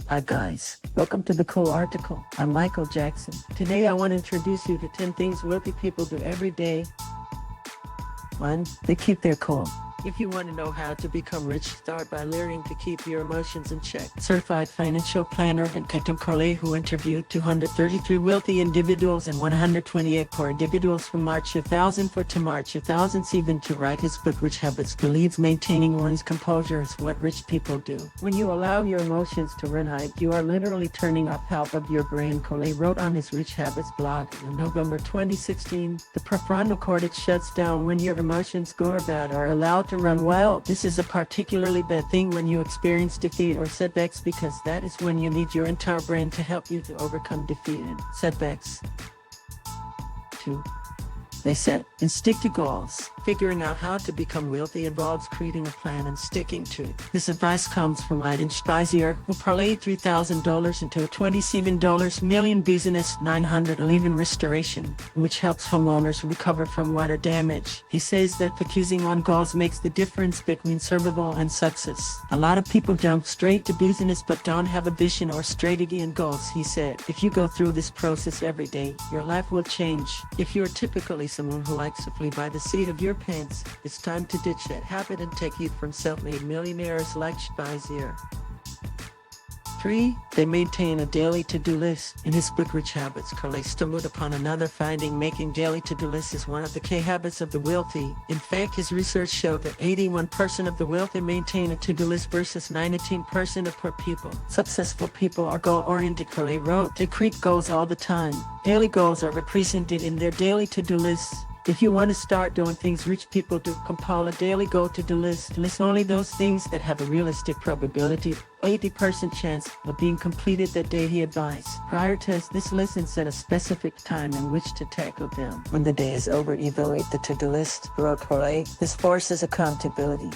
Hi guys, welcome to the Cool Article. I'm Michael Jackson. Today I want to introduce you to 10 things wealthy people do every day. 1. They keep their cool. If you want to know how to become rich, start by learning to keep your emotions in check. Certified financial planner and Ketum Carle, who interviewed 233 wealthy individuals and 128 poor individuals from March 2004 to March 2007 to write his book Rich Habits, believes maintaining one's composure is what rich people do. When you allow your emotions to run high, you are literally turning off half of your brain, Carle wrote on his Rich Habits blog. In November 2016, the prefrontal cortex shuts down when your emotions, good or bad, are allowed to run wild. This is a particularly bad thing when you experience defeat or setbacks, because that is when you need your entire brain to help you to overcome defeat and setbacks. 2. They set and stick to goals. Figuring out how to become wealthy involves creating a plan and sticking to it. This advice comes from Aiden Spizier, who parlayed $3,000 into a $27 million business, 911 restoration, which helps homeowners recover from water damage. He says that focusing on goals makes the difference between survival and success. A lot of people jump straight to business but don't have a vision or strategy and goals, he said. If you go through this process every day, your life will change. If you're typically someone who likes to flee by the seat of your pants, it's time to ditch that habit and take heed from self-made millionaires like Spizier. 3. They maintain a daily to-do list. In his book Rich Habits, Carle stumbled upon another finding: making daily to-do lists is one of the key habits of the wealthy. In fact, his research showed that 81% of the wealthy maintain a to-do list versus 19% of poor people. Successful people are goal-oriented, Carle wrote. They create goals all the time. Daily goals are represented in their daily to-do lists. If you want to start doing things rich people do, compile a daily go-to-do list. List only those things that have a realistic probability, 80% chance, of being completed that day, he advised. Prioritize this list and set a specific time in which to tackle them. When the day is over, evaluate the to-do list, wrote Carle. This forces accountability.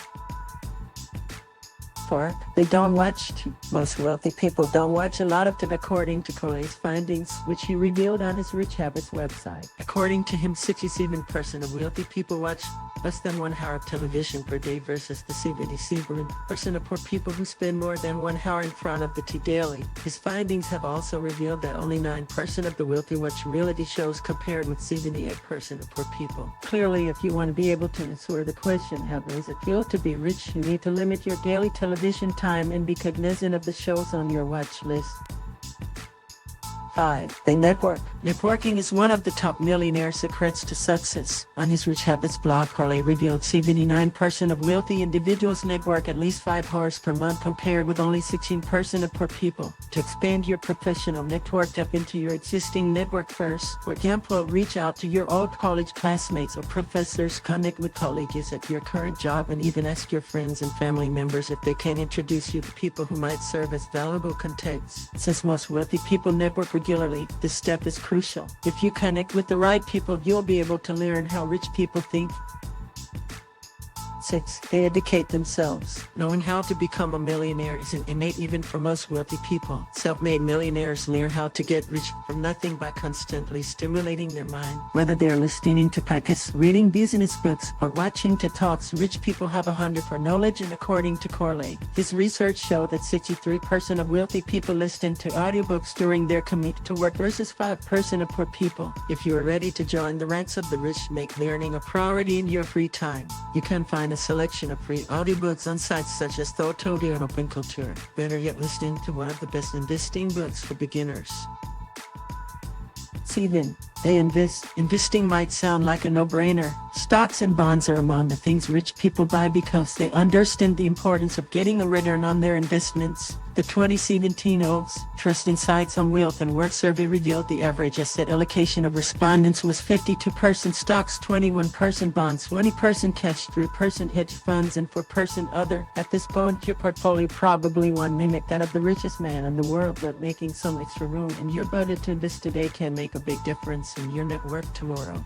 4. They don't watch TV. Most wealthy people don't watch a lot of TV, according to Carle's findings, which he revealed on his Rich Habits website. According to him, 67% of wealthy people watch less than 1 hour of television per day versus the 77% of poor people who spend more than 1 hour in front of the TV daily. His findings have also revealed that only 9% of the wealthy watch reality shows, compared with 78% of poor people. Clearly, if you want to be able to answer the question, how does it feel to be rich, you need to limit your daily television time and be cognizant of the shows on your watch list. 5. They network. Networking is one of the top millionaire secrets to success. On his Rich Habits blog, Carle revealed 79% of wealthy individuals network at least 5 hours per month, compared with only 16% of poor people. To expand your professional network, tap into your existing network first. For example, reach out to your old college classmates or professors, connect with colleagues at your current job, and even ask your friends and family members if they can introduce you to people who might serve as valuable contacts. Since most wealthy people network regularly, this step is crucial. If you connect with the right people, you'll be able to learn how rich people think. 6. They educate themselves. Knowing how to become a millionaire is an innate even for most wealthy people. Self-made millionaires learn how to get rich from nothing by constantly stimulating their mind. Whether they're listening to podcasts, reading business books, or watching TED Talks, rich people have a hunger for knowledge, and according to Carle, his research showed that 63% of wealthy people listen to audiobooks during their commute to work versus 5% of poor people. If you are ready to join the ranks of the rich, make learning a priority in your free time. You can find a selection of free audiobooks on sites such as Thoughtopia and Open Culture. Better yet, listen to one of the best investing books for beginners. 7. They invest. Investing might sound like a no-brainer. Stocks and bonds are among the things rich people buy because they understand the importance of getting a return on their investments. The 2017 Oaks Trust Insights on Wealth and Work survey revealed the average asset allocation of respondents was 52% stocks, 21% bonds, 20% cash, 3% hedge funds, and 4% other. At this point, your portfolio probably won't mimic that of the richest man in the world, but making some extra room in your budget to invest today can make a big difference in your net worth tomorrow.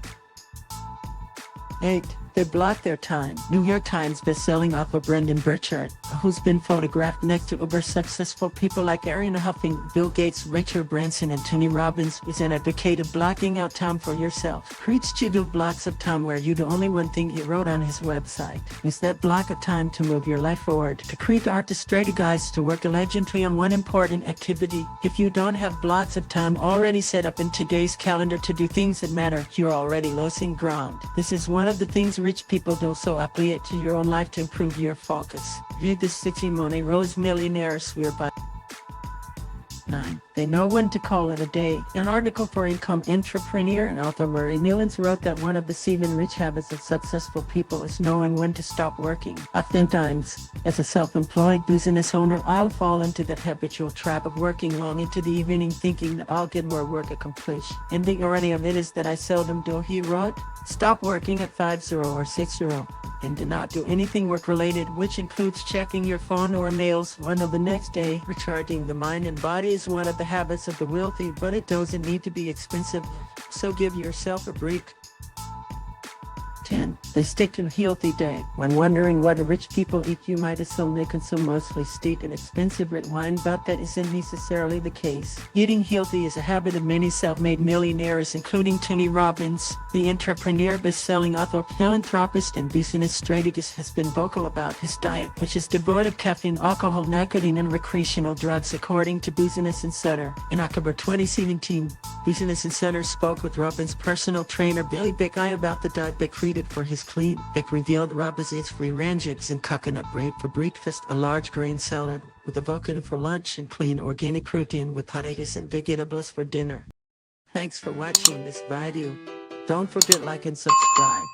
8. They block their time. New York Times bestselling author Brendan Burchard, who's been photographed next to uber successful people like Arianna Huffington, Bill Gates, Richard Branson, and Tony Robbins, is an advocate of blocking out time for yourself. Preached you do blocks of time where you do only one thing. He wrote on his website. Use that block of time to move your life forward, to create art, to strategize, to work diligently on one important activity. If you don't have blocks of time already set up in today's calendar to do things that matter, you're already losing ground. This is one of the things rich people do, so apply it to your own life to improve your focus. Read the 60 Money Rose Millionaire Swear by 9. They know when to call it a day. An article for Income Entrepreneur and author Murray Newlands wrote that one of the 7 rich habits of successful people is knowing when to stop working. Oftentimes, as a self-employed business owner, I'll fall into that habitual trap of working long into the evening thinking that I'll get more work accomplished. And the irony of it is that I seldom do. He wrote, stop working at 5:00 or 6:00 and do not do anything work-related, which includes checking your phone or mails one of the next day. Recharging the mind and body is one of the habits of the wealthy, but it doesn't need to be expensive, so give yourself a break. 10. They stick to a healthy diet. When wondering what rich people eat, you might assume they consume mostly steak and expensive red wine, but that isn't necessarily the case. Eating healthy is a habit of many self-made millionaires, including Tony Robbins. The entrepreneur, best-selling author, philanthropist, and business strategist has been vocal about his diet, which is devoid of caffeine, alcohol, nicotine, and recreational drugs, according to Business Insider. In October 2017, Business Insider spoke with Robbins' personal trainer Billy Beck about the diet Beck created for his clean. Beck revealed Robbins eats free-range eggs and coconut bread for breakfast, a large grain salad with avocado for lunch, and clean organic protein with potatoes and vegetables for dinner. Thanks for watching this video. Don't forget to like and subscribe.